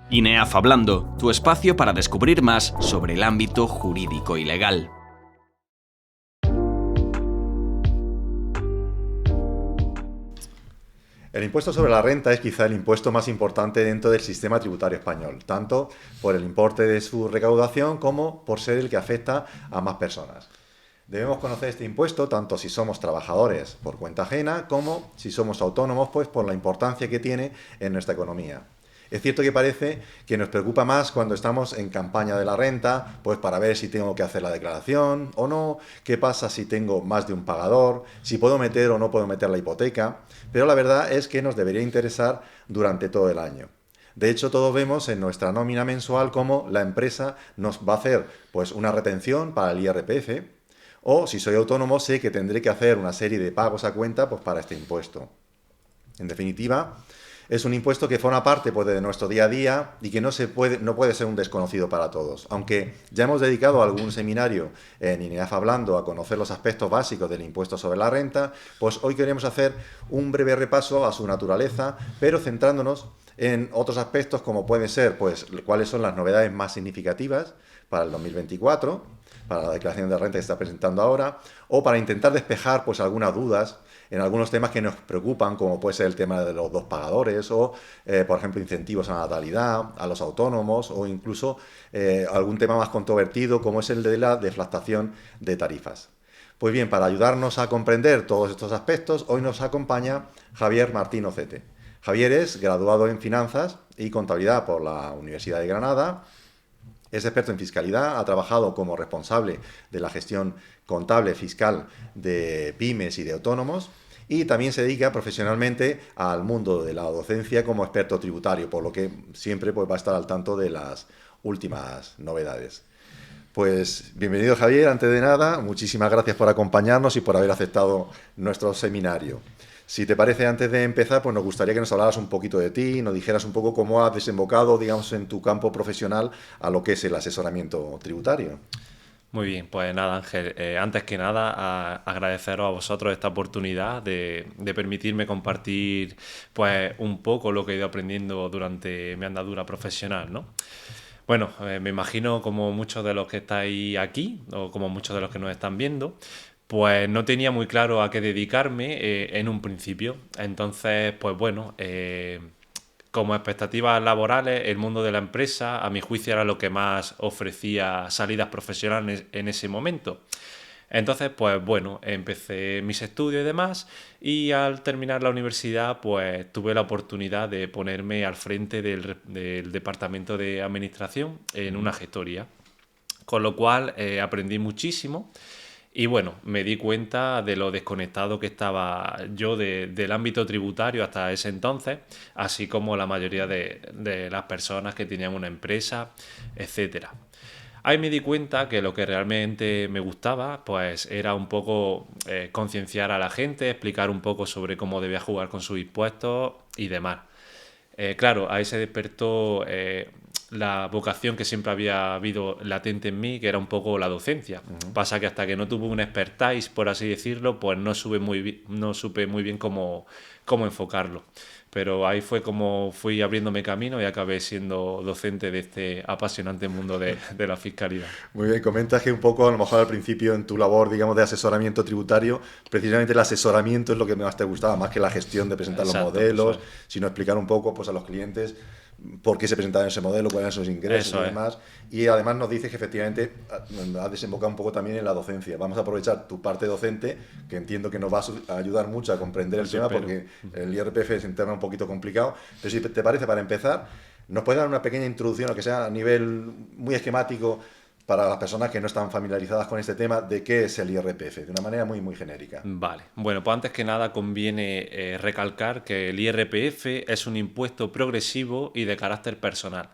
INEAF Hablando, tu espacio para descubrir más sobre el ámbito jurídico y legal. El impuesto sobre la renta es quizá el impuesto más importante dentro del sistema tributario español, tanto por el importe de su recaudación como por ser el que afecta a más personas. Debemos conocer este impuesto tanto si somos trabajadores por cuenta ajena como si somos autónomos, pues por la importancia que tiene en nuestra economía. Es cierto que parece que nos preocupa más cuando estamos en campaña de la renta, pues para ver si tengo que hacer la declaración o no, qué pasa si tengo más de un pagador, si puedo meter o no puedo meter la hipoteca, pero la verdad es que nos debería interesar durante todo el año. De hecho, todos vemos en nuestra nómina mensual cómo la empresa nos va a hacer pues una retención para el IRPF, o si soy autónomo sé que tendré que hacer una serie de pagos a cuenta pues para este impuesto. En definitiva, es un impuesto que forma parte pues, de nuestro día a día y que no puede ser un desconocido para todos. Aunque ya hemos dedicado algún seminario en INEAF Hablando a conocer los aspectos básicos del impuesto sobre la renta, pues hoy queremos hacer un breve repaso a su naturaleza, pero centrándonos en otros aspectos como pueden ser pues, cuáles son las novedades más significativas para el 2024, para la declaración de renta que se está presentando ahora, o para intentar despejar pues, algunas dudas en algunos temas que nos preocupan, como puede ser el tema de los dos pagadores o, por ejemplo, incentivos a la natalidad, a los autónomos o incluso algún tema más controvertido como es el de la deflactación de tarifas. Pues bien, para ayudarnos a comprender todos estos aspectos, hoy nos acompaña Javier Martín Ocete. Javier es graduado en Finanzas y Contabilidad por la Universidad de Granada. Es experto en fiscalidad, ha trabajado como responsable de la gestión contable fiscal de pymes y de autónomos y también se dedica profesionalmente al mundo de la docencia como experto tributario, por lo que siempre pues, va a estar al tanto de las últimas novedades. Pues bienvenido Javier, antes de nada, muchísimas gracias por acompañarnos y por haber aceptado nuestro seminario. Si te parece, antes de empezar, pues nos gustaría que nos hablaras un poquito de ti, nos dijeras un poco cómo has desembocado, digamos, en tu campo profesional a lo que es el asesoramiento tributario. Muy bien, pues nada, Ángel, antes que nada agradeceros a vosotros esta oportunidad de permitirme compartir pues un poco lo que he ido aprendiendo durante mi andadura profesional, ¿no? Bueno, me imagino como muchos de los que estáis aquí o como muchos de los que nos están viendo, pues no tenía muy claro a qué dedicarme en un principio. Entonces, pues bueno, como expectativas laborales, el mundo de la empresa, a mi juicio, era lo que más ofrecía salidas profesionales en ese momento. Entonces, pues bueno, empecé mis estudios y demás y al terminar la universidad, pues tuve la oportunidad de ponerme al frente del departamento de administración en una gestoría, con lo cual aprendí muchísimo. Y bueno, me di cuenta de lo desconectado que estaba yo del ámbito tributario hasta ese entonces, así como la mayoría de las personas que tenían una empresa, etcétera. Ahí me di cuenta que lo que realmente me gustaba, pues era un poco concienciar a la gente, explicar un poco sobre cómo debía jugar con sus impuestos y demás. Claro, ahí se despertó la vocación que siempre había habido latente en mí, que era un poco la docencia. Pasa que hasta que no tuve un expertise, por así decirlo, pues no supe muy bien cómo enfocarlo. Pero ahí fue como fui abriéndome camino y acabé siendo docente de este apasionante mundo de la fiscalidad. Muy bien, comentas que un poco, a lo mejor al principio en tu labor, digamos, de asesoramiento tributario, precisamente el asesoramiento es lo que más te gustaba, más que la gestión de presentar los Exacto, eso modelos, es. sino explicar un poco pues, a los clientes por qué se presentaba ese modelo, cuáles eran sus ingresos y Eso es. demás. Y además nos dices que efectivamente ha desembocado un poco también en la docencia. Vamos a aprovechar tu parte docente, que entiendo que nos va a ayudar mucho a comprender el Eso tema, espero. porque el IRPF es un tema un poquito complicado. Pero si te parece, para empezar, ¿nos puedes dar una pequeña introducción, aunque sea a nivel muy esquemático, para las personas que no están familiarizadas con este tema, de qué es el IRPF, de una manera muy, muy genérica? Vale, bueno, pues antes que nada conviene recalcar que el IRPF es un impuesto progresivo y de carácter personal.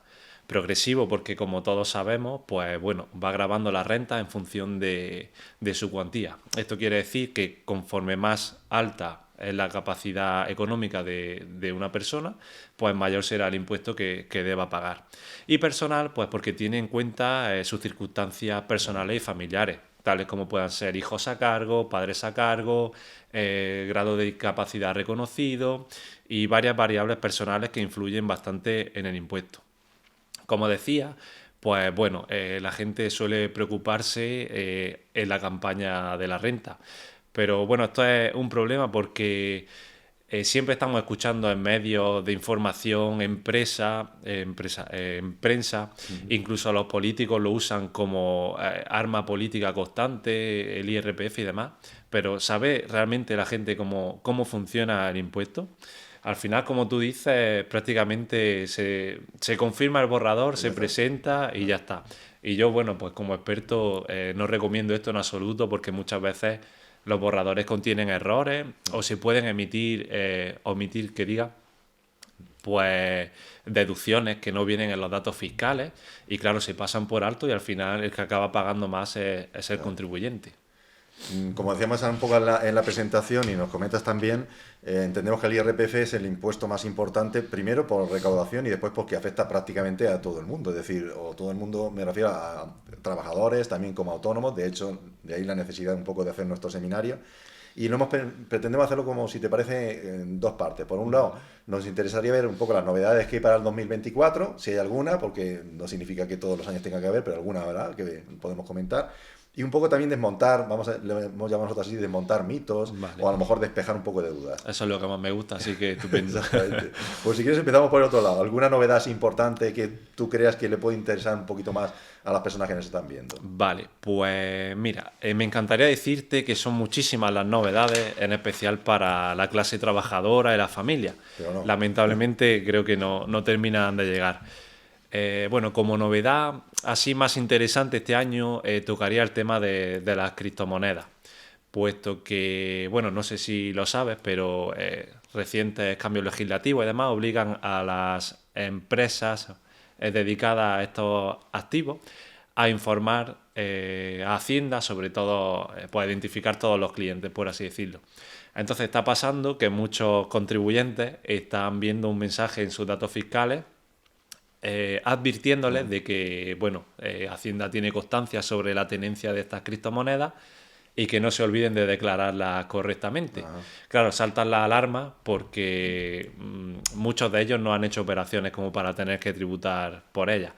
Progresivo porque, como todos sabemos, pues bueno, va gravando la renta en función de su cuantía. Esto quiere decir que conforme más alta es la capacidad económica de una persona, pues mayor será el impuesto que deba pagar. Y personal, pues porque tiene en cuenta sus circunstancias personales y familiares, tales como puedan ser hijos a cargo, padres a cargo, grado de discapacidad reconocido y varias variables personales que influyen bastante en el impuesto. Como decía, pues bueno, la gente suele preocuparse en la campaña de la renta. Pero bueno, esto es un problema porque siempre estamos escuchando en medios de información, en prensa, incluso los políticos lo usan como arma política constante, el IRPF y demás. Pero ¿sabe realmente la gente cómo funciona el impuesto? Al final, como tú dices, prácticamente se confirma el borrador, se presenta y ya está. Y yo, bueno, pues como experto no recomiendo esto en absoluto porque muchas veces los borradores contienen errores o se pueden omitir, que diga, pues deducciones que no vienen en los datos fiscales y claro, se pasan por alto y al final el que acaba pagando más es el contribuyente. Como decíamos un poco en la presentación y nos comentas también, entendemos que el IRPF es el impuesto más importante, primero por recaudación y después porque afecta prácticamente a todo el mundo. Es decir, o todo el mundo, me refiero a trabajadores, también como autónomos. De hecho, de ahí la necesidad un poco de hacer nuestro seminario. Y pretendemos hacerlo como, si te parece, en dos partes. Por un lado, nos interesaría ver un poco las novedades que hay para el 2024, si hay alguna, porque no significa que todos los años tenga que haber, pero alguna, ¿verdad?, que podemos comentar. Y un poco también desmontar, le hemos llamado nosotros así, desmontar mitos, Vale. o a lo mejor despejar un poco de dudas. Eso es lo que más me gusta, así que estupendo. Exactamente. Pues si quieres empezamos por el otro lado. ¿Alguna novedad así importante que tú creas que le puede interesar un poquito más a las personas que nos están viendo? Vale, pues mira, me encantaría decirte que son muchísimas las novedades, en especial para la clase trabajadora y la familia. Pero no. Lamentablemente creo que no terminan de llegar. Bueno, como novedad así más interesante este año tocaría el tema de las criptomonedas, puesto que, bueno, no sé si lo sabes, pero recientes cambios legislativos y demás obligan a las empresas dedicadas a estos activos a informar a Hacienda, sobre todo, pues identificar todos los clientes, por así decirlo. Entonces está pasando que muchos contribuyentes están viendo un mensaje en sus datos fiscales advirtiéndoles de que, bueno, Hacienda tiene constancia sobre la tenencia de estas criptomonedas y que no se olviden de declararlas correctamente. Ajá. Claro, saltan las alarmas porque muchos de ellos no han hecho operaciones como para tener que tributar por ellas.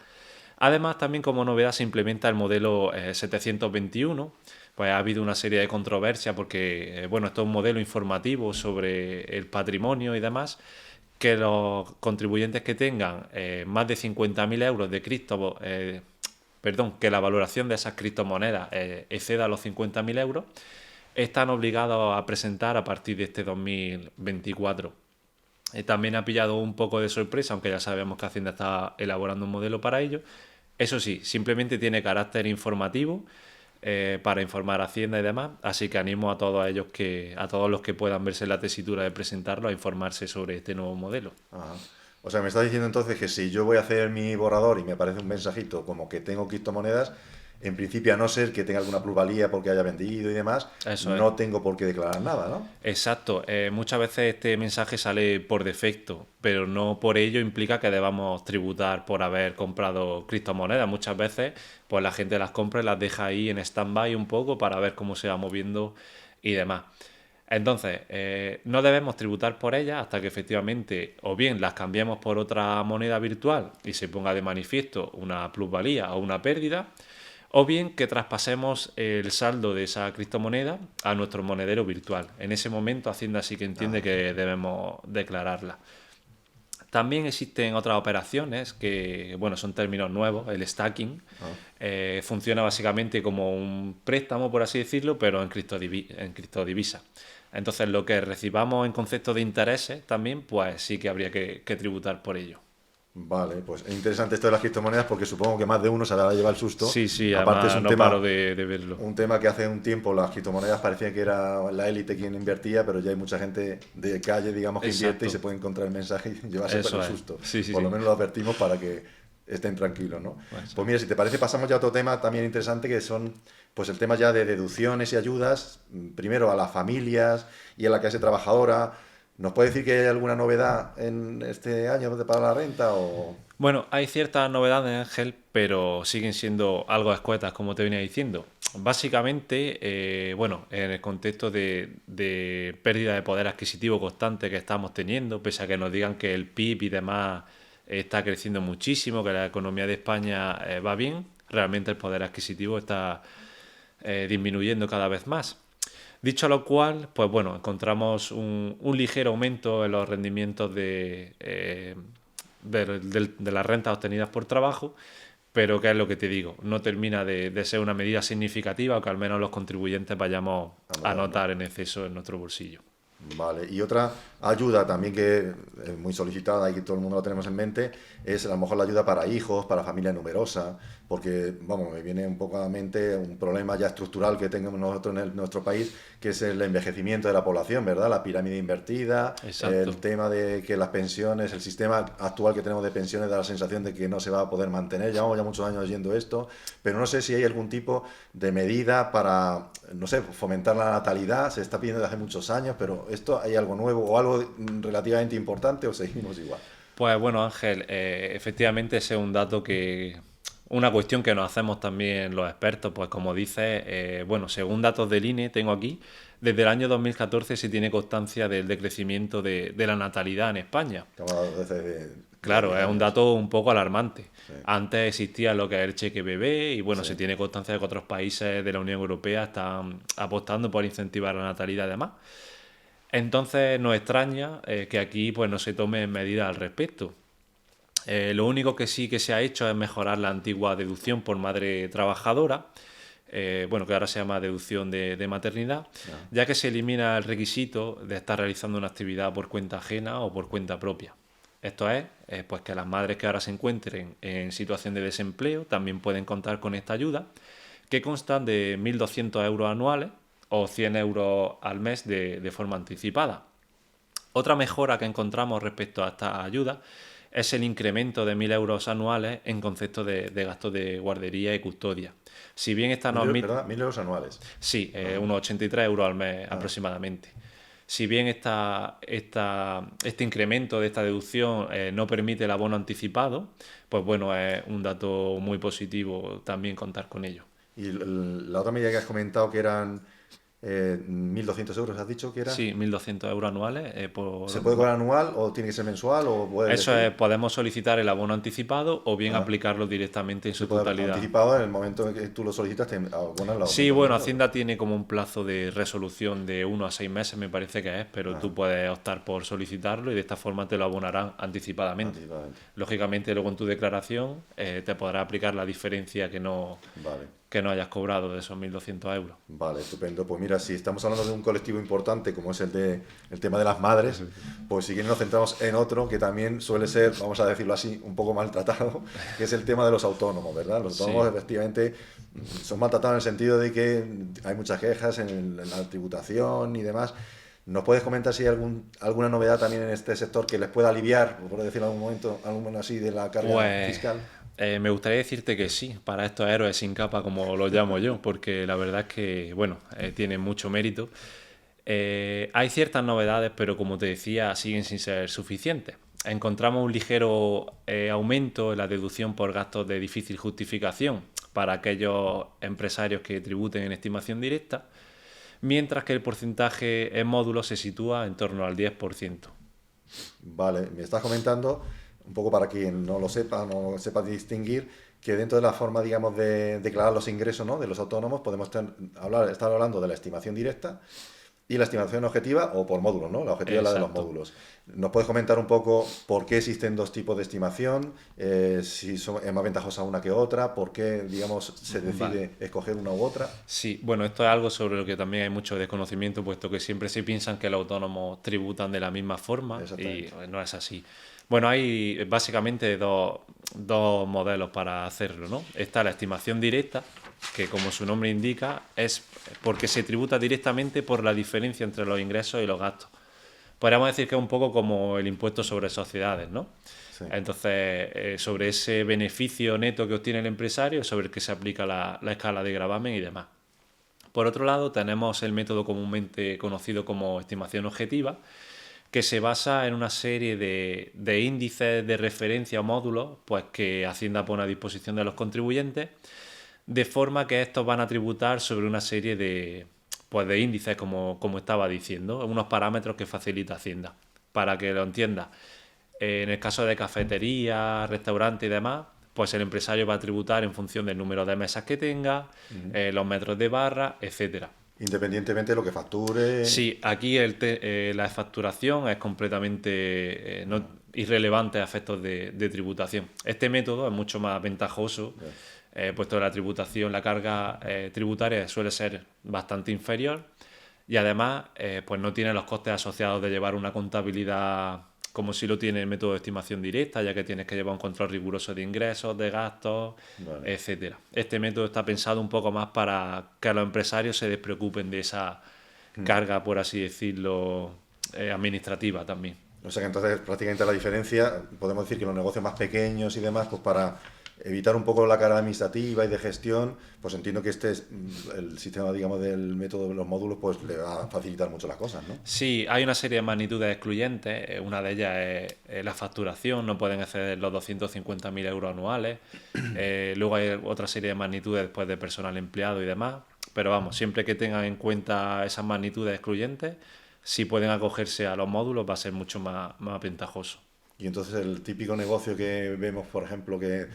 Además, también como novedad se implementa el modelo 721. Pues ha habido una serie de controversias porque, bueno, esto es un modelo informativo sobre el patrimonio y demás, que los contribuyentes que tengan más de 50.000 euros de cripto, que la valoración de esas criptomonedas exceda los 50.000 euros, están obligados a presentar a partir de este 2024. También ha pillado un poco de sorpresa, aunque ya sabemos que Hacienda está elaborando un modelo para ello. Eso sí, simplemente tiene carácter informativo para informar a Hacienda y demás, así que animo a todos los que puedan verse la tesitura de presentarlo a informarse sobre este nuevo modelo. Ajá. O sea, me estás diciendo entonces que si yo voy a hacer mi borrador y me aparece un mensajito como que tengo criptomonedas, en principio, a no ser que tenga alguna plusvalía porque haya vendido y demás, Eso es. no tengo por qué declarar nada, ¿no? Exacto, muchas veces este mensaje sale por defecto, pero no por ello implica que debamos tributar por haber comprado criptomonedas. Muchas veces pues la gente las compra y las deja ahí en stand-by un poco para ver cómo se va moviendo y demás. Entonces, no debemos tributar por ellas hasta que efectivamente o bien las cambiemos por otra moneda virtual y se ponga de manifiesto una plusvalía o una pérdida, o bien que traspasemos el saldo de esa criptomoneda a nuestro monedero virtual. En ese momento Hacienda sí que entiende que debemos declararla. También existen otras operaciones que, bueno, son términos nuevos, el stacking. Funciona básicamente como un préstamo, por así decirlo, pero en criptodivisa. Entonces, lo que recibamos en concepto de intereses también, pues sí que habría que tributar por ello. Vale, pues es interesante esto de las criptomonedas porque supongo que más de uno se habrá llevado el susto. Sí, Aparte además es un no tema, paro de verlo. un tema que hace un tiempo las criptomonedas parecía que era la élite quien invertía, pero ya hay mucha gente de calle, digamos, que Exacto. invierte y se puede encontrar el mensaje y llevarse Eso por el es. susto. Sí, Por lo sí. menos lo advertimos para que estén tranquilos, ¿no? Pues, Pues mira, si te parece, pasamos ya a otro tema también interesante que son pues el tema ya de deducciones y ayudas, primero a las familias y a la clase trabajadora. ¿Nos puede decir que hay alguna novedad en este año para la renta o...? Bueno, hay ciertas novedades, Ángel, pero siguen siendo algo escuetas, como te venía diciendo. Básicamente, bueno, en el contexto de pérdida de poder adquisitivo constante que estamos teniendo, pese a que nos digan que el PIB y demás está creciendo muchísimo, que la economía de España va bien, realmente el poder adquisitivo está disminuyendo cada vez más. Dicho lo cual, pues bueno, encontramos un ligero aumento en los rendimientos de las rentas obtenidas por trabajo, pero ¿qué es lo que te digo? No termina de ser una medida significativa o que al menos los contribuyentes vayamos a notar en exceso en nuestro bolsillo. Vale, y otra ayuda también que es muy solicitada y que todo el mundo lo tenemos en mente es a lo mejor la ayuda para hijos, para familia numerosa, porque, vamos, me viene un poco a la mente un problema ya estructural que tenemos nosotros en nuestro país, que es el envejecimiento de la población, ¿verdad? La pirámide invertida, Exacto. el tema de que las pensiones, el sistema actual que tenemos de pensiones da la sensación de que no se va a poder mantener, llevamos ya muchos años oyendo esto, pero no sé si hay algún tipo de medida para, no sé, fomentar la natalidad, se está pidiendo desde hace muchos años, pero ¿esto hay algo nuevo o algo relativamente importante o seguimos igual? Pues bueno, Ángel, efectivamente ese es un dato una cuestión que nos hacemos también los expertos, pues como dices, bueno, según datos del INE, tengo aquí, desde el año 2014 se tiene constancia del decrecimiento de la natalidad en España. Claro, es un dato un poco alarmante. Sí. Antes existía lo que es el cheque bebé y bueno, sí, se tiene constancia de que otros países de la Unión Europea están apostando por incentivar la natalidad y demás. Entonces nos extraña que aquí pues no se tomen medidas al respecto. Lo único que sí que se ha hecho es mejorar la antigua deducción por madre trabajadora, bueno, que ahora se llama deducción de maternidad, ya que se elimina el requisito de estar realizando una actividad por cuenta ajena o por cuenta propia. Esto es, pues que las madres que ahora se encuentren en situación de desempleo también pueden contar con esta ayuda, que constan de 1.200 euros anuales o 100 euros al mes de forma anticipada. Otra mejora que encontramos respecto a esta ayuda es el incremento de 1.000 euros anuales en concepto de gastos de guardería y custodia. Si bien esta no... ¿1.000 euros anuales? Sí, unos 83 euros al mes aproximadamente. Si bien este incremento de esta deducción no permite el abono anticipado, pues bueno, es un dato muy positivo también contar con ello. Y la otra medida que has comentado que eran 1.200 euros, ¿has dicho que era? Sí, 1.200 euros anuales. ¿Se puede cobrar anual o tiene que ser mensual? Eso es, podemos solicitar el abono anticipado o bien aplicarlo directamente en su totalidad. Anticipado en el momento en que tú lo solicitas, te abonan la. Sí, bueno, Hacienda tiene como un plazo de resolución de 1 a 6 meses, me parece que es, pero tú puedes optar por solicitarlo y de esta forma te lo abonarán anticipadamente. Lógicamente, luego en tu declaración te podrá aplicar la diferencia que no hayas cobrado de esos 1.200 euros. Vale, estupendo. Pues mira, si estamos hablando de un colectivo importante como es el tema de las madres, pues si quieren nos centramos en otro que también suele ser, vamos a decirlo así, un poco maltratado, que es el tema de los autónomos, ¿verdad? Los autónomos efectivamente son maltratados en el sentido de que hay muchas quejas en la tributación y demás. ¿Nos puedes comentar si hay alguna novedad también en este sector que les pueda aliviar, por decirlo en algún momento, algo así de la carga fiscal? Me gustaría decirte que sí, para estos héroes sin capa, como los llamo yo, porque la verdad es que, bueno, tienen mucho mérito. Hay ciertas novedades, pero como te decía, siguen sin ser suficientes. Encontramos un ligero aumento en la deducción por gastos de difícil justificación para aquellos empresarios que tributen en estimación directa, mientras que el porcentaje en módulos se sitúa en torno al 10%. Vale, me estás comentando, un poco para quien no sepa distinguir, que dentro de la forma, digamos, de declarar los ingresos, ¿no?, de los autónomos, podemos estar hablando de la estimación directa y la estimación objetiva o por módulos, ¿no? La objetiva es la de los módulos. ¿Nos puedes comentar un poco por qué existen dos tipos de estimación? Si es más ventajosa una que otra, ¿por qué, digamos, se decide escoger una u otra? Sí, bueno, esto es algo sobre lo que también hay mucho desconocimiento, puesto que siempre se piensan que los autónomos tributan de la misma forma y no es así. Bueno, hay básicamente dos modelos para hacerlo, ¿no? Está la estimación directa, que como su nombre indica, es porque se tributa directamente por la diferencia entre los ingresos y los gastos. Podríamos decir que es un poco como el impuesto sobre sociedades, ¿no? Sí. Entonces, sobre ese beneficio neto que obtiene el empresario, sobre el que se aplica la escala de gravamen y demás. Por otro lado, tenemos el método comúnmente conocido como estimación objetiva, que se basa en una serie de índices de referencia o módulos pues, que Hacienda pone a disposición de los contribuyentes, de forma que estos van a tributar sobre una serie de índices, como estaba diciendo, unos parámetros que facilita Hacienda. Para que lo entiendas, En el caso de cafetería, restaurante y demás, pues el empresario va a tributar en función del número de mesas que tenga, los metros de barra, etcétera. Independientemente de lo que facture. Sí, aquí la facturación es completamente irrelevante a efectos de tributación. Este método es mucho más ventajoso, puesto que la tributación, la carga tributaria suele ser bastante inferior y además pues no tiene los costes asociados de llevar una contabilidad como si lo tiene el método de estimación directa, ya que tienes que llevar un control riguroso de ingresos, de gastos, etcétera. Este método está pensado un poco más para que los empresarios se despreocupen de esa carga, por así decirlo, administrativa también. O sea que entonces prácticamente la diferencia, podemos decir que los negocios más pequeños y demás, pues para evitar un poco la carga administrativa y de gestión, pues entiendo que este es el sistema, digamos, del método de los módulos, pues le va a facilitar mucho las cosas, ¿no? Sí, hay una serie de magnitudes excluyentes. Una de ellas es la facturación, no pueden exceder los 250.000 euros anuales. Luego hay otra serie de magnitudes después de personal empleado y demás. Pero vamos, siempre que tengan en cuenta esas magnitudes excluyentes, si pueden acogerse a los módulos va a ser mucho más ventajoso. Y entonces el típico negocio que vemos, por ejemplo, que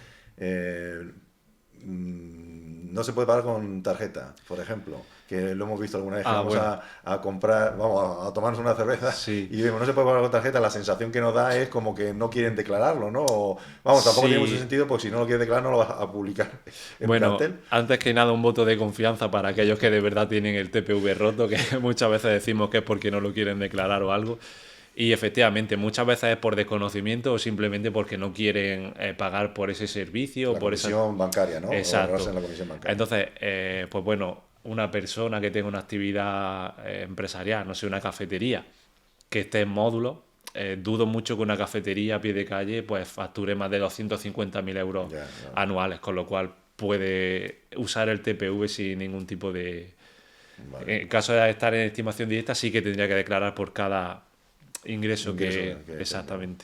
no se puede pagar con tarjeta, por ejemplo, que lo hemos visto alguna vez, que vamos a comprar, vamos a tomarnos una cerveza y vemos, no se puede pagar con tarjeta, la sensación que nos da es como que no quieren declararlo, ¿no? O, vamos, tampoco tiene mucho sentido, porque si no lo quieres declarar no lo vas a publicar en plantel. Antes que nada un voto de confianza para aquellos que de verdad tienen el TPV roto, que muchas veces decimos que es porque no lo quieren declarar o algo. Y efectivamente, muchas veces es por desconocimiento o simplemente porque no quieren pagar por ese servicio. La por comisión bancaria, ¿no? Exacto. O en la comisión bancaria. Entonces, pues bueno, una persona que tenga una actividad empresarial, no sé, una cafetería, que esté en módulo, dudo mucho que una cafetería a pie de calle pues facture más de 250.000 euros anuales, con lo cual puede usar el TPV sin ningún tipo de... En caso de estar en estimación directa, sí que tendría que declarar por cada ingreso que exactamente.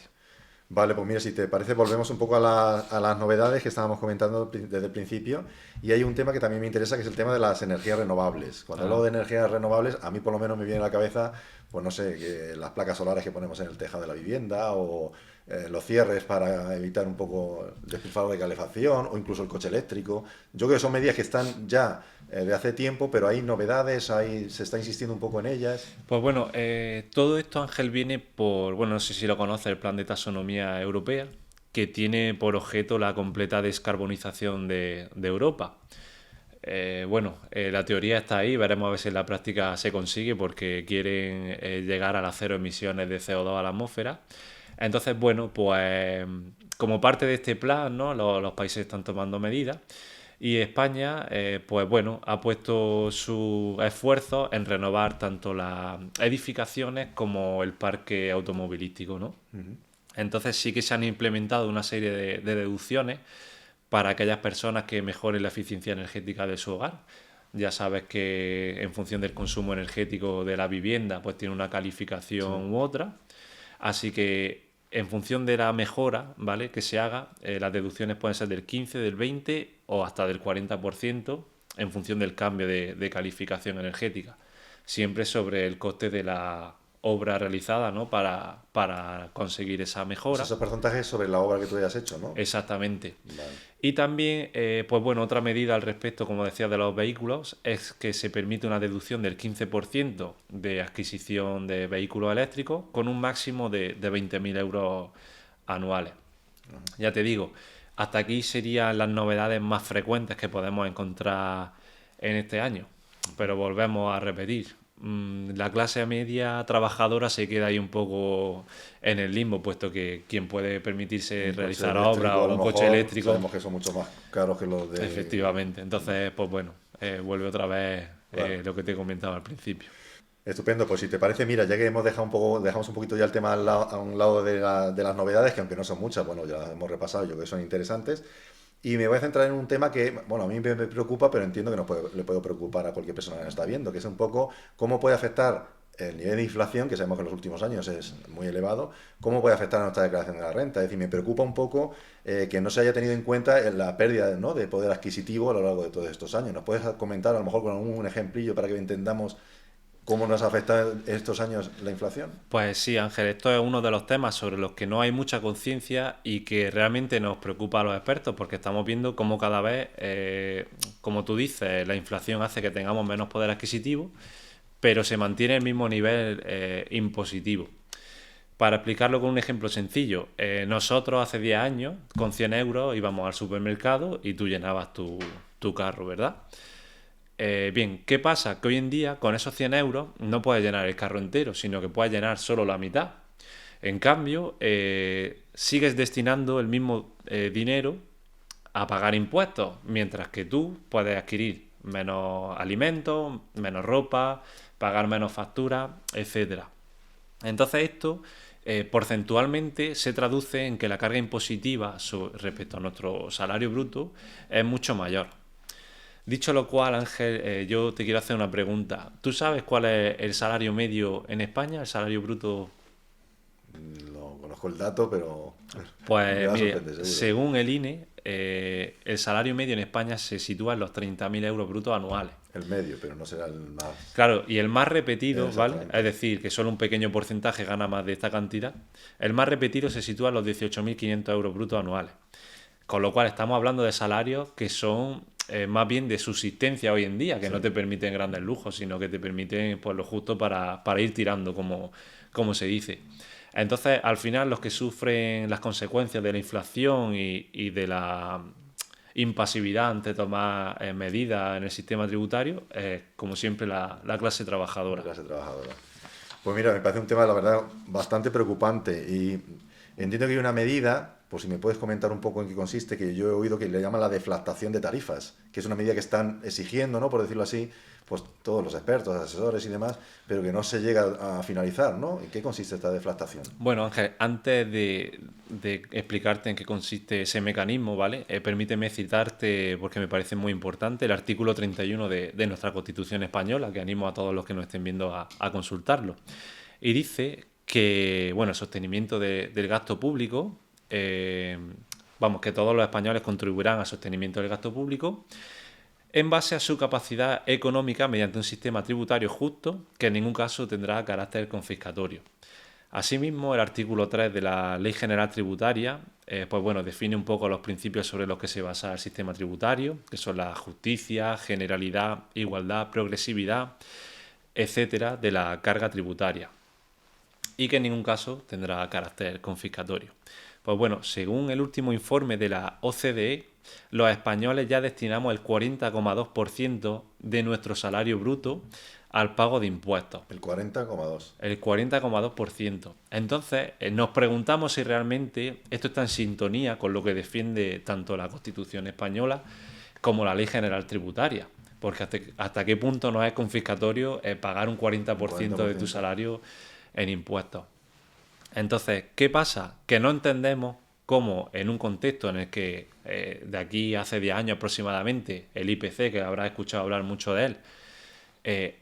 Vale, pues mira, si te parece, volvemos un poco a las novedades que estábamos comentando desde el principio. Y hay un tema que también me interesa, que es el tema de las energías renovables. Cuando hablo de energías renovables, a mí por lo menos me viene a la cabeza, pues no sé, que las placas solares que ponemos en el tejado de la vivienda, o los cierres para evitar un poco el despilfarro de calefacción, o incluso el coche eléctrico. Yo creo que son medidas que están ya de hace tiempo, pero hay novedades, se está insistiendo un poco en ellas. Pues bueno, todo esto, Ángel, viene por, bueno, no sé si lo conoces, el Plan de Taxonomía Europea, que tiene por objeto la completa descarbonización de Europa. La teoría está ahí, veremos a ver si en la práctica se consigue, porque quieren llegar a las 0 emisiones de CO2 a la atmósfera. Entonces, bueno, pues como parte de este plan, ¿no? Los países están tomando medidas. Y España, pues bueno, ha puesto sus esfuerzos en renovar tanto las edificaciones como el parque automovilístico, ¿no? Entonces sí que se han implementado una serie de deducciones para aquellas personas que mejoren la eficiencia energética de su hogar. Ya sabes que en función del consumo energético de la vivienda, pues tiene una calificación u otra. Así que en función de la mejora, ¿vale?, que se haga, las deducciones pueden ser del 15, del 20 o hasta del 40% en función del cambio de calificación energética. Siempre sobre el coste de la obra realizada, ¿no?, para conseguir esa mejora. Esos porcentajes sobre la obra que tú hayas hecho, ¿no? Exactamente. Vale. Y también, pues bueno, otra medida al respecto, como decía, de los vehículos, es que se permite una deducción del 15% de adquisición de vehículos eléctricos con un máximo de 20.000 euros anuales. Ya te digo, hasta aquí serían las novedades más frecuentes que podemos encontrar en este año. Pero volvemos a repetir. La clase media trabajadora se queda ahí un poco en el limbo, puesto que quien puede permitirse realizar obras o un coche eléctrico, sabemos que son mucho más caros que los de... Efectivamente, entonces pues bueno, vuelve otra vez lo que te comentaba al principio. Estupendo, pues si te parece, mira, ya que dejamos un poquito ya el tema a un lado de las novedades, que aunque no son muchas, bueno, ya las hemos repasado, yo creo que son interesantes. Y me voy a centrar en un tema que, bueno, a mí me preocupa, pero entiendo que le puede preocupar a cualquier persona que nos está viendo, que es un poco cómo puede afectar el nivel de inflación, que sabemos que en los últimos años es muy elevado, cómo puede afectar a nuestra declaración de la renta. Es decir, me preocupa un poco que no se haya tenido en cuenta la pérdida, ¿no?, de poder adquisitivo a lo largo de todos estos años. ¿Nos puedes comentar, a lo mejor con algún ejemplillo para que entendamos ¿Cómo nos afecta estos años la inflación? Pues sí, Ángel, esto es uno de los temas sobre los que no hay mucha conciencia y que realmente nos preocupa a los expertos porque estamos viendo cómo cada vez, como tú dices, la inflación hace que tengamos menos poder adquisitivo, pero se mantiene el mismo nivel impositivo. Para explicarlo con un ejemplo sencillo, nosotros hace 10 años con 100 euros íbamos al supermercado y tú llenabas tu carro, ¿verdad? Bien, ¿qué pasa? Que hoy en día con esos 100 euros no puedes llenar el carro entero, sino que puedes llenar solo la mitad. En cambio, sigues destinando el mismo dinero a pagar impuestos, mientras que tú puedes adquirir menos alimentos, menos ropa, pagar menos facturas, etcétera. Entonces esto porcentualmente se traduce en que la carga impositiva respecto a nuestro salario bruto es mucho mayor. Dicho lo cual, Ángel, yo te quiero hacer una pregunta. ¿Tú sabes cuál es el salario medio en España, el salario bruto? No conozco el dato, pero me Pues va a mire, sorprender, seguro. según el INE, el salario medio en España se sitúa en los 30.000 euros brutos anuales. El medio, pero no será el más. Claro, y el más repetido, ¿vale? Exactamente. Es decir, que solo un pequeño porcentaje gana más de esta cantidad. El más repetido se sitúa en los 18.500 euros brutos anuales. Con lo cual estamos hablando de salarios que son más bien de subsistencia hoy en día, que no te permiten grandes lujos, sino que te permiten pues, lo justo para ir tirando, como se dice. Entonces, al final, los que sufren las consecuencias de la inflación y de la impasividad ante tomar medidas en el sistema tributario es, como siempre, la clase trabajadora. La clase trabajadora. Pues mira, me parece un tema, la verdad, bastante preocupante y entiendo que hay una medida, por si me puedes comentar un poco en qué consiste, que yo he oído que le llaman la deflactación de tarifas, que es una medida que están exigiendo, ¿no? Por decirlo así, pues todos los expertos, asesores y demás, pero que no se llega a finalizar, ¿no? ¿En qué consiste esta deflactación? Bueno, Ángel, antes de explicarte en qué consiste ese mecanismo, ¿vale? Permíteme citarte, porque me parece muy importante, el artículo 31 de nuestra Constitución española, que animo a todos los que nos estén viendo a consultarlo. Y dice que, bueno, el sostenimiento del gasto público, vamos, que todos los españoles contribuirán al sostenimiento del gasto público en base a su capacidad económica mediante un sistema tributario justo que en ningún caso tendrá carácter confiscatorio. Asimismo, el artículo 3 de la Ley General Tributaria pues bueno, define un poco los principios sobre los que se basa el sistema tributario, que son la justicia, generalidad, igualdad, progresividad, etcétera, de la carga tributaria, y que en ningún caso tendrá carácter confiscatorio. Pues bueno, según el último informe de la OCDE, los españoles ya destinamos el 40,2% de nuestro salario bruto al pago de impuestos. El 40,2. El 40,2%. Entonces, nos preguntamos si realmente esto está en sintonía con lo que defiende tanto la Constitución española como la Ley General Tributaria. Porque hasta qué punto no es confiscatorio pagar un 40% de tu salario en impuestos. Entonces, ¿qué pasa? Que no entendemos cómo en un contexto en el que de aquí hace 10 años aproximadamente el IPC, que habrás escuchado hablar mucho de él,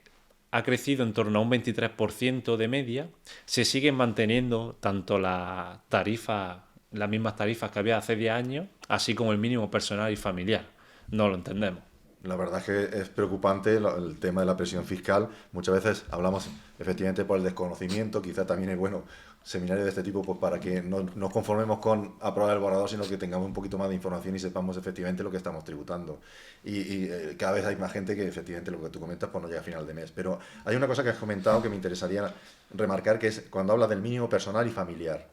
ha crecido en torno a un 23% de media, se siguen manteniendo tanto las mismas tarifas que había hace 10 años, así como el mínimo personal y familiar. No lo entendemos. La verdad es que es preocupante el tema de la presión fiscal. Muchas veces hablamos efectivamente por el desconocimiento, quizá también es bueno seminarios de este tipo pues para que no nos conformemos con aprobar el borrador, sino que tengamos un poquito más de información y sepamos efectivamente lo que estamos tributando. Y cada vez hay más gente que efectivamente lo que tú comentas pues no llega a final de mes. Pero hay una cosa que has comentado que me interesaría remarcar, que es cuando hablas del mínimo personal y familiar.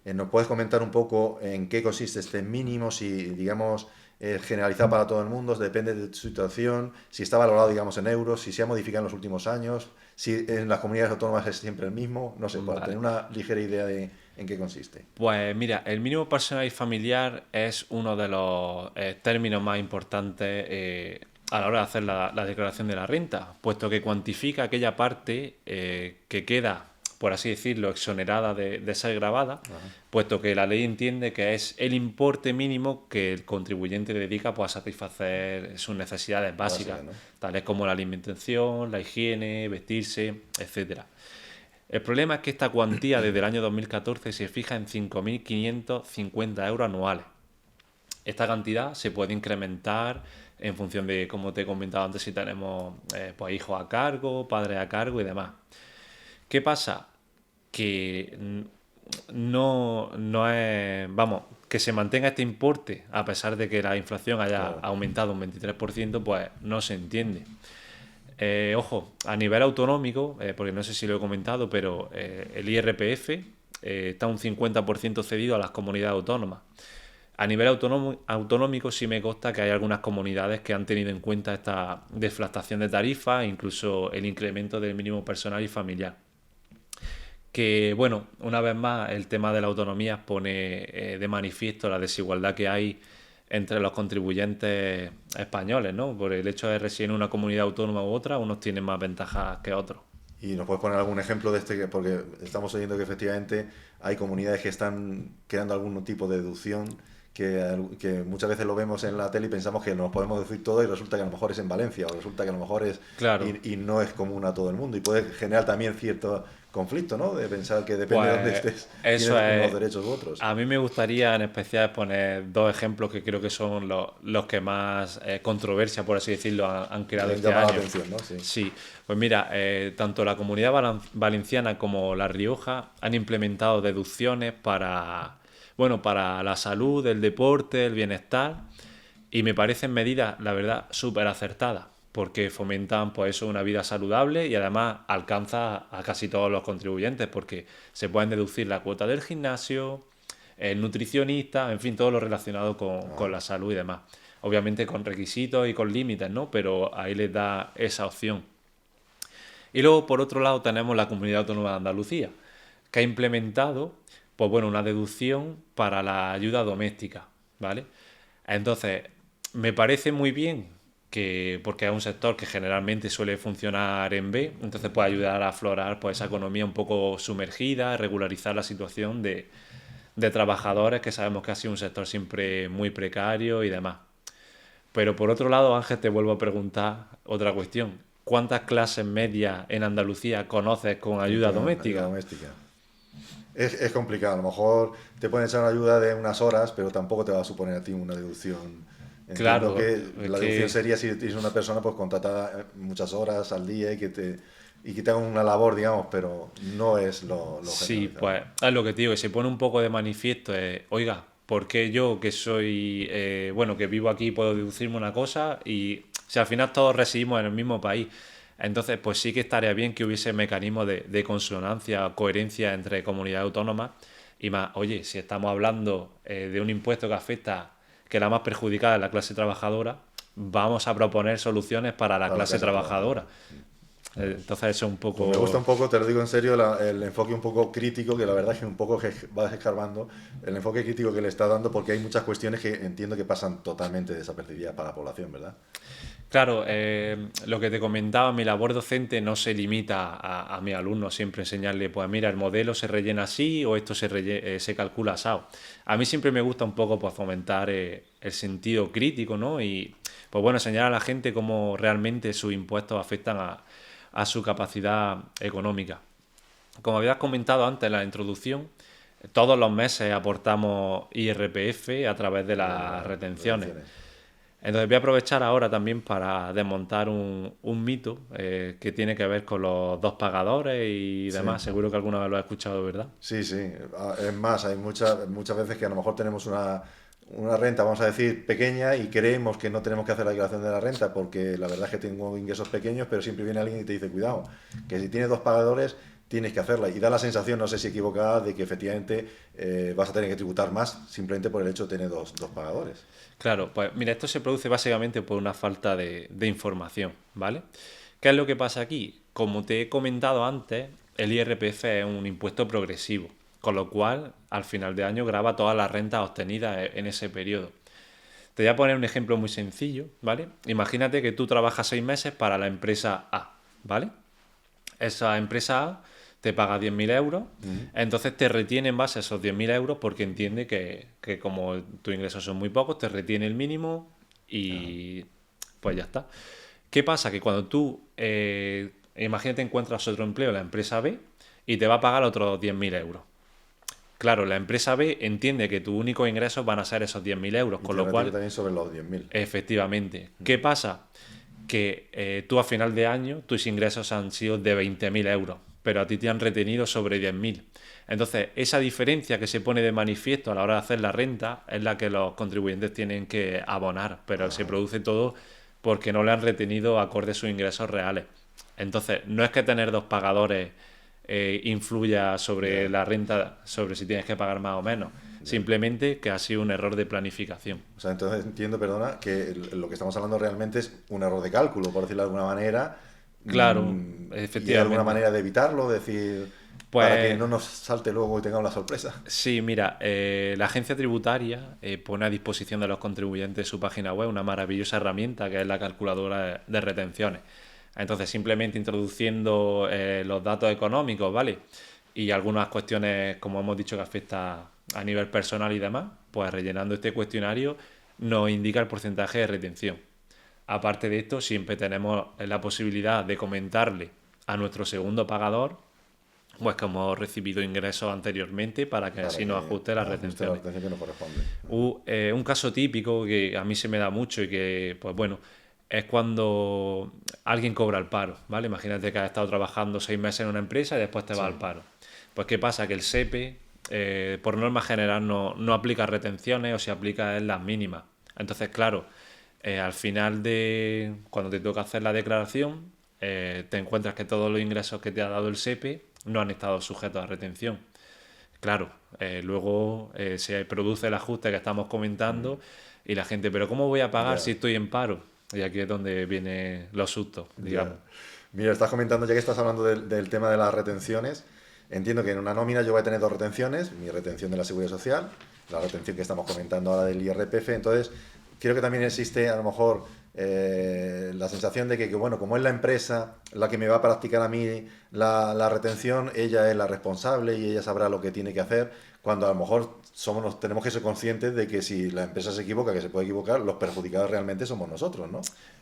¿Nos puedes comentar un poco en qué consiste este mínimo? Si, digamos, generalizado para todo el mundo, depende de tu situación, si está valorado, digamos, en euros, si se ha modificado en los últimos años, si en las comunidades autónomas es siempre el mismo, no sé, para tener una ligera idea de en qué consiste. Pues mira, el mínimo personal y familiar es uno de los términos más importantes a la hora de hacer la declaración de la renta, puesto que cuantifica aquella parte que queda, por así decirlo, exonerada de ser grabada, puesto que la ley entiende que es el importe mínimo que el contribuyente dedica pues, a satisfacer sus necesidades básicas, ¿no? tales como la alimentación, la higiene, vestirse, etcétera. El problema es que esta cuantía desde el año 2014 se fija en 5.550 euros anuales. esta cantidad se puede incrementar en función de, como te he comentado antes, si tenemos pues hijos a cargo, padres a cargo y demás. ¿Qué pasa? Que no es, vamos, que se mantenga este importe a pesar de que la inflación haya Claro. aumentado un 23%, pues no se entiende. Ojo, a nivel autonómico, porque no sé si lo he comentado, pero el IRPF está un 50% cedido a las comunidades autónomas. A nivel autonómico sí me consta que hay algunas comunidades que han tenido en cuenta esta deflactación de tarifas, incluso el incremento del mínimo personal y familiar. Que, bueno, una vez más el tema de la autonomía pone de manifiesto la desigualdad que hay entre los contribuyentes españoles, ¿no? Por el hecho de residir en una comunidad autónoma u otra, unos tienen más ventajas que otros. ¿Y nos puedes poner algún ejemplo de este? Porque estamos oyendo que efectivamente hay comunidades que están creando algún tipo de deducción que muchas veces lo vemos en la tele y pensamos que nos podemos deducir todo y resulta que a lo mejor es en Valencia o resulta que a lo mejor es... Claro. Y no es común a todo el mundo y puede generar también cierto conflicto, ¿no? De pensar que depende de dónde Pues estés, eso tienes es. unos derechos u otros. A mí me gustaría en especial poner dos ejemplos que creo que son los que más controversia, por así decirlo, han creado este Llama la año. atención, ¿no? Sí. Sí, pues mira, tanto la Comunidad Valenciana como La Rioja han implementado deducciones para, bueno, para la salud, el deporte, el bienestar, y me parecen medidas, la verdad, súper acertadas, porque fomentan pues eso, una vida saludable y además alcanza a casi todos los contribuyentes, porque se pueden deducir la cuota del gimnasio, el nutricionista, en fin, todo lo relacionado con la salud y demás. Obviamente con requisitos y con límites, ¿no? Pero ahí les da esa opción. Y luego, por otro lado, tenemos la Comunidad Autónoma de Andalucía, que ha implementado, pues bueno, una deducción para la ayuda doméstica, ¿vale? Entonces, me parece muy bien que, porque es un sector que generalmente suele funcionar en B, entonces puede ayudar a aflorar pues, esa economía un poco sumergida, regularizar la situación de trabajadores, que sabemos que ha sido un sector siempre muy precario y demás. Pero por otro lado, Ángel, te vuelvo a preguntar otra cuestión. ¿Cuántas clases medias en Andalucía conoces con ayuda Ayuda doméstica? doméstica. Es complicado, a lo mejor te pueden echar una ayuda de unas horas, pero tampoco te va a suponer a ti una deducción. Entiendo Claro, que es la que deducción sería si tienes una persona pues contratada muchas horas al día y que te haga una labor, digamos, pero no es lo sí, generalizado. pues es lo que te digo, que se pone un poco de manifiesto, oiga, ¿por qué yo que soy, bueno, que vivo aquí puedo deducirme una cosa y si al final todos residimos en el mismo país? Entonces, pues sí que estaría bien que hubiese mecanismos de consonancia, coherencia entre comunidades autónomas y más, oye, si estamos hablando de un impuesto que afecta, que la más perjudicada es la clase trabajadora, vamos a proponer soluciones para la Para la clase clase trabajadora. trabajadora. Entonces eso es un Pues me gusta poco... un poco, te lo digo en serio, el enfoque un poco crítico, que la verdad es que un poco vas escarbando, el enfoque crítico que le está dando, porque hay muchas cuestiones que entiendo que pasan totalmente desapercibidas para la población, ¿verdad? Claro, lo que te comentaba, mi labor docente no se limita a mis alumnos siempre enseñarle, pues mira, el modelo se rellena así o esto se calcula asado. A mí siempre me gusta un poco pues, fomentar el sentido crítico, ¿no? Y pues bueno, enseñar a la gente cómo realmente sus impuestos afectan a su capacidad económica. Como habías comentado antes en la introducción, todos los meses aportamos IRPF a través de las retenciones. Entonces voy a aprovechar ahora también para desmontar un mito que tiene que ver con los dos pagadores y Sí. demás. Seguro que alguna vez lo has escuchado, ¿verdad? Sí, sí. Es más, hay muchas veces que a lo mejor tenemos una renta, vamos a decir, pequeña y creemos que no tenemos que hacer la declaración de la renta porque la verdad es que tengo ingresos pequeños, pero siempre viene alguien y te dice, cuidado, que si tienes dos pagadores tienes que hacerla. Y da la sensación, no sé si equivocada, de que efectivamente vas a tener que tributar más simplemente por el hecho de tener dos pagadores. Claro, pues mira, esto se produce básicamente por una falta de información, ¿vale? ¿Qué es lo que pasa aquí? Como te he comentado antes, el IRPF es un impuesto progresivo, con lo cual al final de año grava todas las rentas obtenidas en ese periodo. Te voy a poner un ejemplo muy sencillo, ¿vale? Imagínate que tú trabajas 6 meses para la empresa A, ¿vale? Esa empresa A te paga 10.000 euros, entonces te retiene en base a esos 10.000 euros porque entiende que como tus ingresos son muy pocos, te retiene el mínimo y pues ya está. ¿Qué pasa? Que cuando tú, imagínate, encuentras otro empleo en la empresa B y te va a pagar otros 10.000 euros. Claro, la empresa B entiende que tus únicos ingresos van a ser esos 10.000 euros, Y con te lo cual, retiene también sobre los 10.000. efectivamente, ¿qué pasa? Que tú a final de año, tus ingresos han sido de 20.000 euros, pero a ti te han retenido sobre 10.000. Entonces, esa diferencia que se pone de manifiesto a la hora de hacer la renta es la que los contribuyentes tienen que abonar, pero se produce todo porque no le han retenido acorde a sus ingresos reales. Entonces, no es que tener dos pagadores influya sobre la renta, sobre si tienes que pagar más o menos. Simplemente que ha sido un error de planificación. O sea, entonces entiendo, perdona, que lo que estamos hablando realmente es un error de cálculo, por decirlo de alguna manera. Claro, ¿Y hay alguna efectivamente. manera de evitarlo? Decir, para que Pues no nos salte luego y tengamos la sorpresa. sí, mira, la agencia tributaria pone a disposición de los contribuyentes su página web una maravillosa herramienta que es la calculadora de retenciones. Entonces, simplemente introduciendo los datos económicos, ¿vale? Y algunas cuestiones, como hemos dicho, que afecta a nivel personal y demás, pues rellenando este cuestionario nos indica el porcentaje de retención. Aparte de esto, siempre tenemos la posibilidad de comentarle a nuestro segundo pagador, pues que hemos recibido ingresos anteriormente para que Para así que nos ajuste las ajuste la retenciones. retención que nos corresponde. Un caso típico que a mí se me da mucho y que, pues bueno, es cuando alguien cobra el paro, ¿vale? Imagínate que has estado trabajando 6 meses en una empresa y después te vas al paro. Pues ¿qué pasa? Que el SEPE, por norma general, no aplica retenciones o si aplica en las mínimas. Entonces, claro, al final de cuando te toca hacer la declaración, te encuentras que todos los ingresos que te ha dado el SEPE no han estado sujetos a retención. Claro, luego se produce el ajuste que estamos comentando y la gente, pero ¿cómo voy a pagar Ya, si estoy en paro? Y aquí es donde vienen los sustos, digamos. ya. Mira, estás comentando, ya que estás hablando del tema de las retenciones, entiendo que en una nómina yo voy a tener dos retenciones, mi retención de la Seguridad Social, la retención que estamos comentando ahora del IRPF, entonces creo que también existe a lo mejor la sensación de que, bueno, como es la empresa la que me va a practicar a mí la retención, ella es la responsable y ella sabrá lo que tiene que hacer, cuando a lo mejor tenemos que ser conscientes de que si la empresa se equivoca, que se puede equivocar, los perjudicados realmente somos nosotros, ¿no?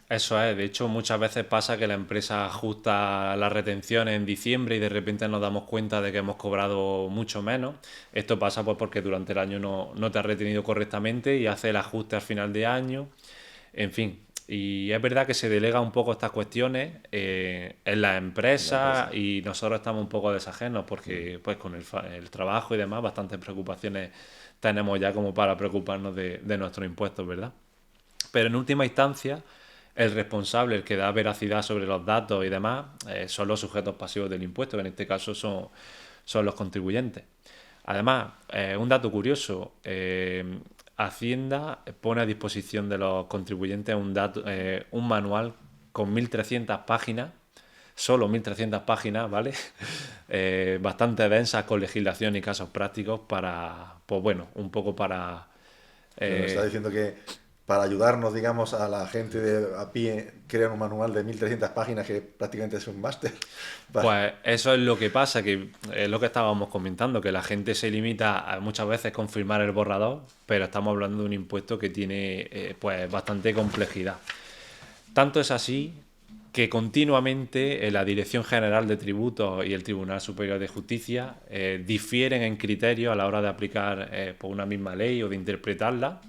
Eso es, de hecho muchas veces pasa que la empresa ajusta las retenciones en diciembre y de repente nos damos cuenta de que hemos cobrado mucho menos. Esto pasa pues porque durante el año no te has retenido correctamente y hace el ajuste al final de año. En fin, y es verdad que se delega un poco estas cuestiones en las En la empresa. empresas y nosotros estamos un poco desajenos porque pues con el trabajo y demás bastantes preocupaciones tenemos ya como para preocuparnos de nuestros impuestos, ¿verdad? Pero en última instancia, el responsable, el que da veracidad sobre los datos y demás, son los sujetos pasivos del impuesto, que en este caso son los contribuyentes. Además, un dato curioso, Hacienda pone a disposición de los contribuyentes un manual con 1.300 páginas, solo 1.300 páginas, ¿vale? Bastante densas con legislación y casos prácticos para, pues bueno, un poco para Nos está diciendo que para ayudarnos, digamos, a la gente a pie, crean un manual de 1.300 páginas que prácticamente es un máster. Pues eso es lo que pasa, que es lo que estábamos comentando, que la gente se limita a muchas veces confirmar el borrador, pero estamos hablando de un impuesto que tiene pues bastante complejidad. Tanto es así que continuamente la Dirección General de Tributos y el Tribunal Superior de Justicia difieren en criterios a la hora de aplicar pues una misma ley o de interpretarla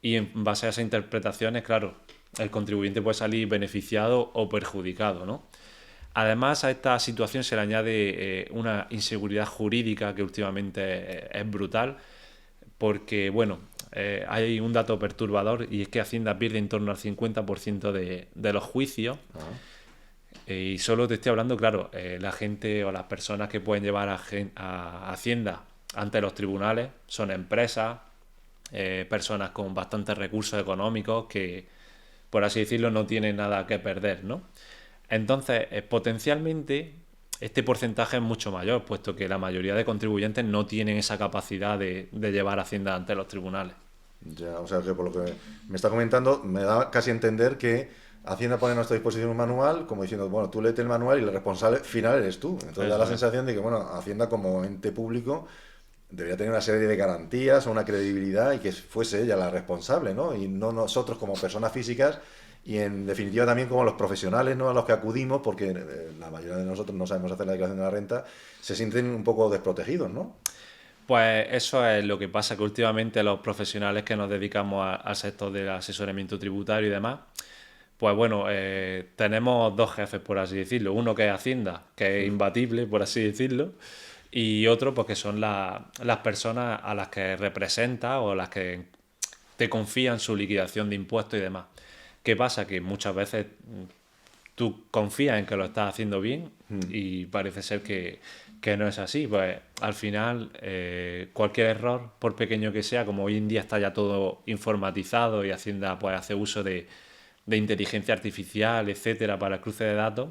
y en base a esas interpretaciones, claro, el contribuyente puede salir beneficiado o perjudicado, ¿no? Además, a esta situación se le añade una inseguridad jurídica que últimamente es brutal, porque, bueno, hay un dato perturbador y es que Hacienda pierde en torno al 50% de los juicios. Y solo te estoy hablando, claro, la gente o las personas que pueden llevar a Hacienda ante los tribunales son empresas, personas con bastantes recursos económicos que, por así decirlo, no tienen nada que perder, ¿no? Entonces, potencialmente, este porcentaje es mucho mayor, puesto que la mayoría de contribuyentes no tienen esa capacidad de llevar Hacienda ante los tribunales. Ya, o sea que por lo que me está comentando, me da casi a entender que Hacienda pone a nuestra disposición un manual, como diciendo, bueno, tú léete el manual y el responsable final eres tú. Entonces da la Eso es. sensación de que, bueno, Hacienda como ente público debería tener una serie de garantías o una credibilidad y que fuese ella la responsable, ¿no? Y no nosotros como personas físicas y en definitiva también como los profesionales, ¿no? A los que acudimos, porque la mayoría de nosotros no sabemos hacer la declaración de la renta, se sienten un poco desprotegidos, ¿no? Pues eso es lo que pasa, que últimamente los profesionales que nos dedicamos al sector del asesoramiento tributario y demás, pues bueno, tenemos dos jefes, por así decirlo. Uno que es Hacienda, que es imbatible, por así decirlo, y otro pues que son las personas a las que representa o las que te confían su liquidación de impuestos y demás. ¿Qué pasa? Que muchas veces tú confías en que lo estás haciendo bien y parece ser que no es así. Pues al final, cualquier error, por pequeño que sea, como hoy en día está ya todo informatizado y Hacienda pues hace uso de inteligencia artificial, etcétera, para el cruce de datos,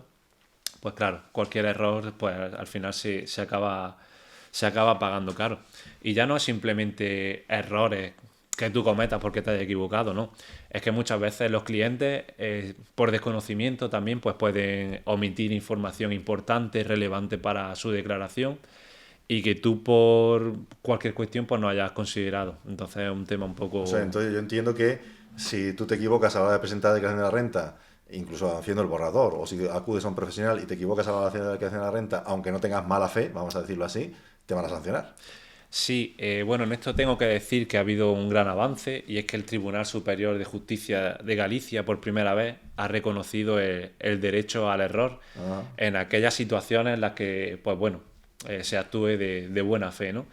pues claro, cualquier error pues al final se acaba pagando caro. Y ya no es simplemente errores que tú cometas porque te hayas equivocado, ¿no? Es que muchas veces los clientes, por desconocimiento también, pues pueden omitir información importante, relevante para su declaración y que tú por cualquier cuestión pues no hayas considerado. Entonces es un tema un poco... O sea, entonces yo entiendo que si tú te equivocas a la hora de presentar la declaración de la renta, incluso haciendo el borrador, o si acudes a un profesional y te equivocas a la hora de hacer la declaración de la renta, aunque no tengas mala fe, vamos a decirlo así, te van a sancionar. Sí, bueno, en esto tengo que decir que ha habido un gran avance y es que el Tribunal Superior de Justicia de Galicia por primera vez ha reconocido el derecho al error en aquellas situaciones en las que, pues bueno, se actúe de buena fe, ¿no?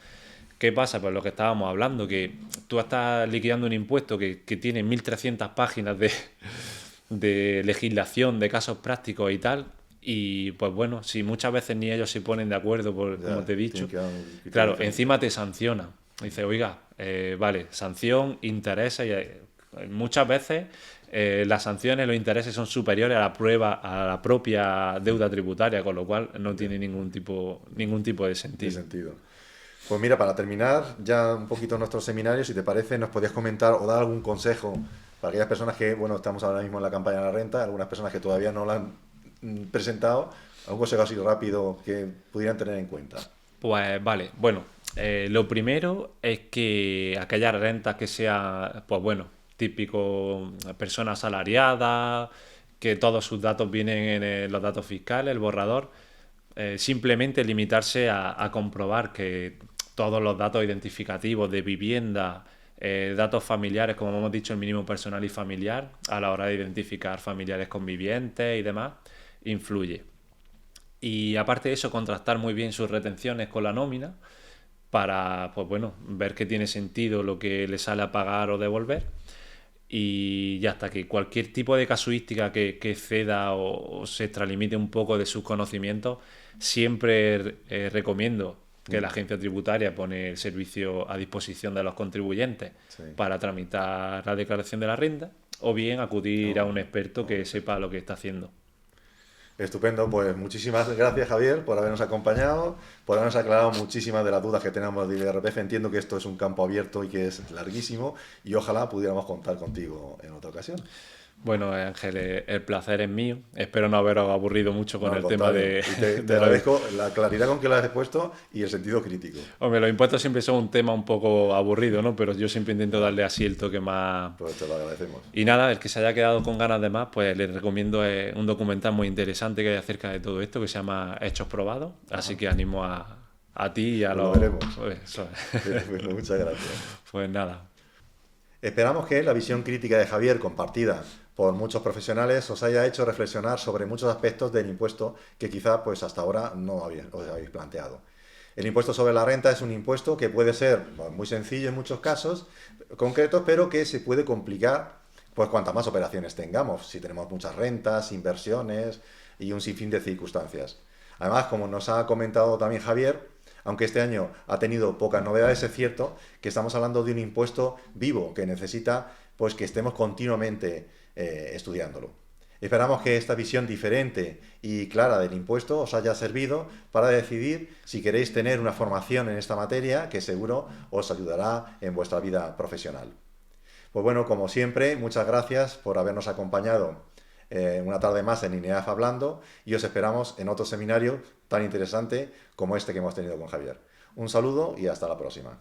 ¿Qué pasa? Pues lo que estábamos hablando, que tú estás liquidando un impuesto que tiene 1.300 páginas de legislación, de casos prácticos y tal. Y pues bueno, si muchas veces ni ellos se ponen de acuerdo, como te he dicho, claro, encima te sancionan. Dice, oiga, vale, sanción, intereses, y muchas veces las sanciones, los intereses son superiores a la propia deuda tributaria, con lo cual no tiene ningún tipo de sentido. Pues mira, para terminar ya un poquito nuestro seminario, si te parece, nos podías comentar o dar algún consejo para aquellas personas que, bueno, estamos ahora mismo en la campaña de la renta, algunas personas que todavía no la han presentado, algún consejo así rápido que pudieran tener en cuenta. Pues vale, bueno, lo primero es que aquellas rentas que sea, pues bueno, típico persona asalariada, que todos sus datos vienen en los datos fiscales, el borrador, simplemente limitarse a comprobar que todos los datos identificativos de vivienda, datos familiares, como hemos dicho, el mínimo personal y familiar, a la hora de identificar familiares convivientes y demás, influye. Y aparte de eso, contrastar muy bien sus retenciones con la nómina para, pues bueno, ver que tiene sentido lo que le sale a pagar o devolver. Y ya está, que cualquier tipo de casuística que exceda o se extralimite un poco de sus conocimientos, siempre recomiendo que la agencia tributaria pone el servicio a disposición de los contribuyentes para tramitar la declaración de la renta, o bien acudir a un experto que sepa lo que está haciendo. Estupendo, pues muchísimas gracias, Javier, por habernos acompañado, por habernos aclarado muchísimas de las dudas que tenemos de IRPF. Entiendo que esto es un campo abierto y que es larguísimo y ojalá pudiéramos contar contigo en otra ocasión. Bueno, Ángel, el placer es mío. Espero no haberos aburrido mucho con el tema de... Te agradezco la claridad con que lo has expuesto y el sentido crítico. Hombre, los impuestos siempre son un tema un poco aburrido, ¿no? Pero yo siempre intento darle así el toque más... Pues te lo agradecemos. Y nada, el que se haya quedado con ganas de más, pues les recomiendo un documental muy interesante que hay acerca de todo esto, que se llama Hechos Probados. Así que animo a ti y a los... Lo veremos. Pues, eso es. Bueno, muchas gracias. Pues nada. Esperamos que la visión crítica de Javier, compartida por muchos profesionales, os haya hecho reflexionar sobre muchos aspectos del impuesto que quizá pues hasta ahora no os habéis planteado. El impuesto sobre la renta es un impuesto que puede ser muy sencillo en muchos casos concretos, pero que se puede complicar pues cuantas más operaciones tengamos, si tenemos muchas rentas, inversiones y un sinfín de circunstancias. Además, como nos ha comentado también Javier, aunque este año ha tenido pocas novedades, es cierto que estamos hablando de un impuesto vivo que necesita pues que estemos continuamente estudiándolo. Esperamos que esta visión diferente y clara del impuesto os haya servido para decidir si queréis tener una formación en esta materia que seguro os ayudará en vuestra vida profesional. Pues bueno, como siempre, muchas gracias por habernos acompañado una tarde más en INEAF Hablando y os esperamos en otro seminario tan interesante como este que hemos tenido con Javier. Un saludo y hasta la próxima.